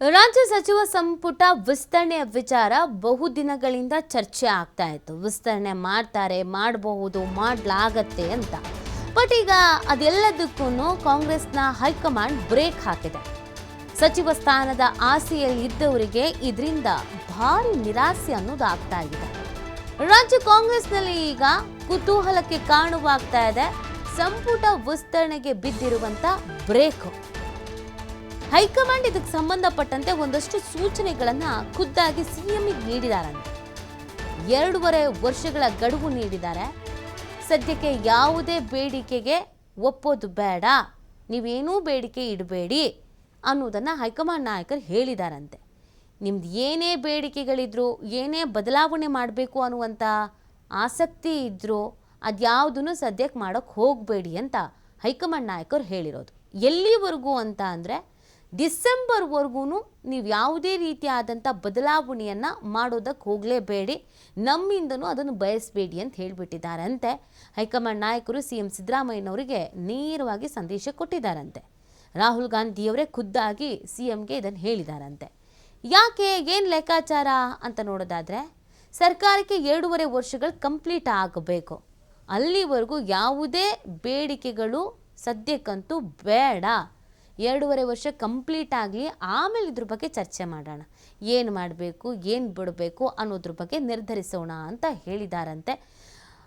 ರಾಜ್ಯ ಸಚಿವ ಸಂಪುಟ ವಿಸ್ತರಣೆಯ ವಿಚಾರ ಬಹುದಿನಗಳಿಂದ ಚರ್ಚೆ ಆಗ್ತಾ ಇತ್ತು. ವಿಸ್ತರಣೆ ಮಾಡ್ತಾರೆ, ಮಾಡಬಹುದು, ಮಾಡಲಾಗತ್ತೆ ಅಂತ. ಬಟ್ ಈಗ ಅದೆಲ್ಲದಕ್ಕೂ ಕಾಂಗ್ರೆಸ್ನ ಹೈಕಮಾಂಡ್ ಬ್ರೇಕ್ ಹಾಕಿದೆ. ಸಚಿವ ಸ್ಥಾನದ ಆಸೆಯಲ್ಲಿ ಇದ್ದವರಿಗೆ ಇದರಿಂದ ಭಾರಿ ನಿರಾಸೆ ಅನ್ನೋದು ಆಗ್ತಾ ಇದೆ. ರಾಜ್ಯ ಕಾಂಗ್ರೆಸ್ನಲ್ಲಿ ಈಗ ಕುತೂಹಲಕ್ಕೆ ಕಾರಣವಾಗ್ತಾ ಇದೆ ಸಂಪುಟ ವಿಸ್ತರಣೆಗೆ ಬಿದ್ದಿರುವಂತ ಬ್ರೇಕ್. ಹೈಕಮಾಂಡ್ ಇದಕ್ಕೆ ಸಂಬಂಧಪಟ್ಟಂತೆ ಒಂದಷ್ಟು ಸೂಚನೆಗಳನ್ನ ಖುದ್ದಾಗಿ ಸಿಎಂಗೆ ನೀಡಿದಾರಂತೆ. 2.5 ವರ್ಷಗಳ ಗಡುವು ನೀಡಿದ್ದಾರೆ. ಸದ್ಯಕ್ಕೆ ಯಾವುದೇ ಬೇಡಿಕೆಗೆ ಒಪ್ಪೋದು ಬೇಡ, ನೀವೇನೂ ಬೇಡಿಕೆ ಇಡಬೇಡಿ ಅನ್ನೋದನ್ನ ಹೈಕಮಾಂಡ್ ನಾಯಕರು ಹೇಳಿದಾರಂತೆ. ನಿಮ್ದು ಏನೇ ಬೇಡಿಕೆಗಳಿದ್ರು, ಏನೇ ಬದಲಾವಣೆ ಮಾಡಬೇಕು ಅನ್ನುವಂಥ ಆಸಕ್ತಿ ಇದ್ರೂ ಅದ್ಯಾವುದನ್ನು ಸದ್ಯಕ್ಕೆ ಮಾಡೋಕ್ಕೆ ಹೋಗಬೇಡಿ ಅಂತ ಹೈಕಮಾಂಡ್ ನಾಯಕರು ಹೇಳಿರೋದು. ಎಲ್ಲಿವರೆಗೂ ಅಂತ ಅಂದರೆ ಡಿಸೆಂಬರ್ವರೆಗೂ ನೀವು ಯಾವುದೇ ರೀತಿಯಾದಂಥ ಬದಲಾವಣೆಯನ್ನು ಮಾಡೋದಕ್ಕೆ ಹೋಗಲೇಬೇಡಿ, ನಮ್ಮಿಂದನೂ ಅದನ್ನು ಬಯಸಬೇಡಿ ಅಂತ ಹೇಳಿಬಿಟ್ಟಿದ್ದಾರಂತೆ. ಹೈಕಮಾಂಡ್ ನಾಯಕರು CM ಸಿದ್ದರಾಮಯ್ಯನವರಿಗೆ ನೇರವಾಗಿ ಸಂದೇಶ ಕೊಟ್ಟಿದ್ದಾರಂತೆ. ರಾಹುಲ್ ಗಾಂಧಿಯವರೇ ಖುದ್ದಾಗಿ CMಗೆ ಇದನ್ನು ಹೇಳಿದಾರಂತೆ. ಯಾಕೆ, ಏನು ಲೆಕ್ಕಾಚಾರ ಅಂತ ನೋಡೋದಾದರೆ, ಸರ್ಕಾರಕ್ಕೆ 2.5 ವರ್ಷಗಳು ಕಂಪ್ಲೀಟ್ ಆಗಬೇಕು. ಅಲ್ಲಿವರೆಗೂ ಯಾವುದೇ ಬೇಡಿಕೆಗಳು ಸದ್ಯಕ್ಕಂತೂ ಬೇಡ. 2.5 ವರ್ಷ ಕಂಪ್ಲೀಟ್ ಆಗಲಿ, ಆಮೇಲೆ ಇದ್ರ ಬಗ್ಗೆ ಚರ್ಚೆ ಮಾಡೋಣ. ಏನು ಮಾಡಬೇಕು, ಏನು ಬಿಡಬೇಕು ಅನ್ನೋದ್ರ ಬಗ್ಗೆ ನಿರ್ಧರಿಸೋಣ ಅಂತ ಹೇಳಿದಾರಂತೆ.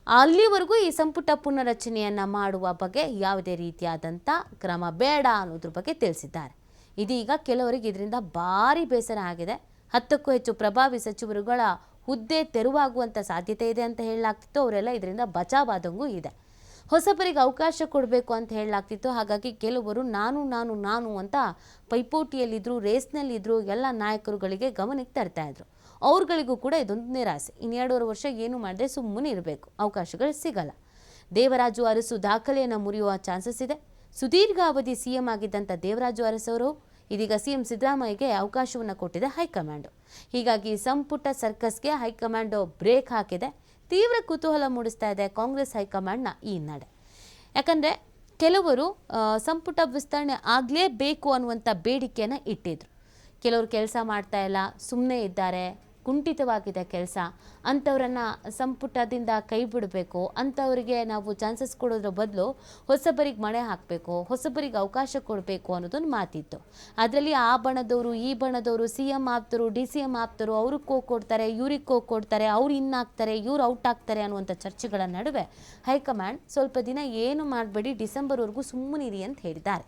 ಅಲ್ಲಿವರೆಗೂ ಈ ಸಂಪುಟ ಪುನರಚನೆಯನ್ನು ಮಾಡುವ ಬಗ್ಗೆ ಯಾವುದೇ ರೀತಿಯಾದಂಥ ಕ್ರಮ ಬೇಡ ಅನ್ನೋದ್ರ ಬಗ್ಗೆ ತಿಳಿಸಿದ್ದಾರೆ. ಇದೀಗ ಕೆಲವರಿಗೆ ಇದರಿಂದ ಭಾರಿ ಬೇಸರ ಆಗಿದೆ. 10ಕ್ಕೂ ಹೆಚ್ಚು ಪ್ರಭಾವಿ ಸಚಿವರುಗಳ ಹುದ್ದೆ ತೆರವಾಗುವಂಥ ಸಾಧ್ಯತೆ ಇದೆ ಅಂತ ಹೇಳಲಾಗ್ತಿತ್ತು. ಅವರೆಲ್ಲ ಇದರಿಂದ ಬಚಾವಾದಂಗೂ ಇದೆ. ಹೊಸಬರಿಗೆ ಅವಕಾಶ ಕೊಡಬೇಕು ಅಂತ ಹೇಳಲಾಗ್ತಿತ್ತು. ಹಾಗಾಗಿ ಕೆಲವರು ನಾನು ಅಂತ ಪೈಪೋಟಿಯಲ್ಲಿದ್ದರು, ರೇಸ್ನಲ್ಲಿದ್ದರು, ಎಲ್ಲ ನಾಯಕರುಗಳಿಗೆ ಗಮನಕ್ಕೆ ತರ್ತಾ ಇದ್ರು. ಅವ್ರುಗಳಿಗೂ ಕೂಡ ಇದೊಂದು ನಿರಾಸೆ. ಇನ್ನು 2.5 ವರ್ಷ ಏನು ಮಾಡದೆ ಸುಮ್ಮನೆ ಇರಬೇಕು, ಅವಕಾಶಗಳು ಸಿಗಲ್ಲ. ದೇವರಾಜು ಅರಸು ದಾಖಲೆಯನ್ನು ಮುರಿಯುವ ಚಾನ್ಸಸ್ ಇದೆ. ಸುದೀರ್ಘ ಅವಧಿ CM ಆಗಿದ್ದಂಥ ದೇವರಾಜು ಅರಸವರು ಇದೀಗ CM ಸಿದ್ದರಾಮಯ್ಯಗೆ ಅವಕಾಶವನ್ನು ಕೊಟ್ಟಿದೆ ಹೈಕಮಾಂಡು. ಹೀಗಾಗಿ ಸಂಪುಟ ಸರ್ಕಸ್ಗೆ ಹೈಕಮಾಂಡ್ ಬ್ರೇಕ್ ಹಾಕಿದೆ. ತೀವ್ರ ಕುತೂಹಲ ಮೂಡಿಸ್ತಾ ಇದೆ ಕಾಂಗ್ರೆಸ್ ಹೈಕಮಾಂಡ್ನ ಈ ನಡೆ. ಯಾಕಂದರೆ ಕೆಲವರು ಸಂಪುಟ ವಿಸ್ತರಣೆ ಆಗಲೇಬೇಕು ಅನ್ನುವಂಥ ಬೇಡಿಕೆಯನ್ನು ಇಟ್ಟಿದ್ರು. ಕೆಲವರು ಕೆಲಸ ಮಾಡ್ತಾ ಇಲ್ಲ, ಸುಮ್ಮನೆ ಇದ್ದಾರೆ, ಕುಂಠಿತವಾಗಿದೆ ಕೆಲಸ, ಅಂಥವ್ರನ್ನು ಸಂಪುಟದಿಂದ ಕೈ ಬಿಡಬೇಕು, ಅಂಥವರಿಗೆ ನಾವು ಚಾನ್ಸಸ್ ಕೊಡೋದ್ರ ಬದಲು ಹೊಸಬರಿಗೆ ಮಣೆ ಹಾಕಬೇಕು, ಹೊಸಬರಿಗೆ ಅವಕಾಶ ಕೊಡಬೇಕು ಅನ್ನೋದೊಂದು ಮಾತಿತ್ತು. ಅದರಲ್ಲಿ ಆ ಬಣದವರು, ಈ ಬಣದವರು, CM ಆಪ್ತರು, DCM ಆಪ್ತರು, ಅವ್ರಿಗೆ ಕೊಡ್ತಾರೆ, ಇವ್ರಿಗೆ ಕೊಡ್ತಾರೆ, ಅವ್ರು ಇನ್ನಾಗ್ತಾರೆ, ಇವ್ರು ಔಟ್ ಆಗ್ತಾರೆ ಅನ್ನುವಂಥ ಚರ್ಚೆಗಳ ನಡುವೆ ಹೈಕಮಾಂಡ್ ಸ್ವಲ್ಪ ದಿನ ಏನು ಮಾಡಬೇಡಿ, ಡಿಸೆಂಬರ್ವರೆಗೂ ಸುಮ್ಮನಿರಿ ಅಂತ ಹೇಳಿದ್ದಾರೆ.